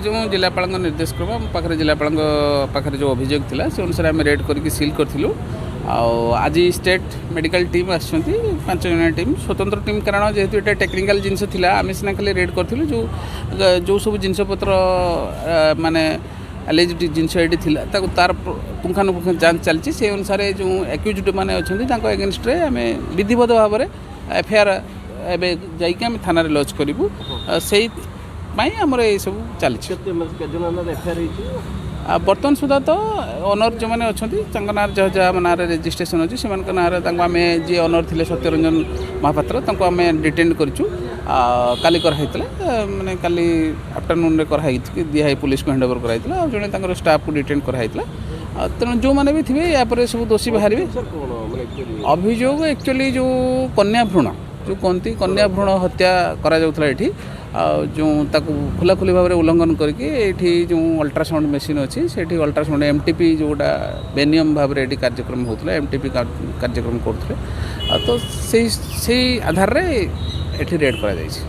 जो जिलापाल निर्देश क्रम आम पाखे जिलापाल पाखे जो अभियोग था से अनुसार आम रेड करके सिल करूँ। आज स्टेट मेडिकल टीम आसछंती 5 जन टीम स्वतंत्र टीम कारण जेहेतु ये टेक्निकल जिनस थिला आम सीना खाली रेड करूँ जो सब जिनपतर माने एलिजिड जिनस ये तार पुंखानुपुंख जांच चलती से अनुसार जो एक्यूज्ड मैंने अच्छा एगेन्स्ट आम विधिवत भाव में एफआईआर एवं जाइए थाना लॉज करूँ से आमर ये सब चलती बर्तमान सुधा तो ओनर जो मैंने अच्छा ना जहाँ ना रेजिस्ट्रेशन अच्छी से ना आम जी ओनर थे सत्यरंजन महापात्र आम डिटेन करूँ काली कराई माने काली आफ्टरनून कराई दिहाई पुलिस को हैंडओवर कराई जड़े स्टाफ को डिटेन कराई तेणु जो मैंने भी थे यापर सब दोषी बाहर अभियोग एक्चुअली जो कन्या भ्रूण जो कहती कन्या भ्रूण हत्या करा जाउथला एठी जो ताकू खुलाखुली भाव में उल्लंघन करके जो अल्ट्रासाउंड मेसीन अच्छी से अल्ट्रासाउंड एमटीपी जोटा बेनियम भाव में कार्यक्रम होता एमटीपी कार्यक्रम करते तो से आधार रे रेड करा जायछि।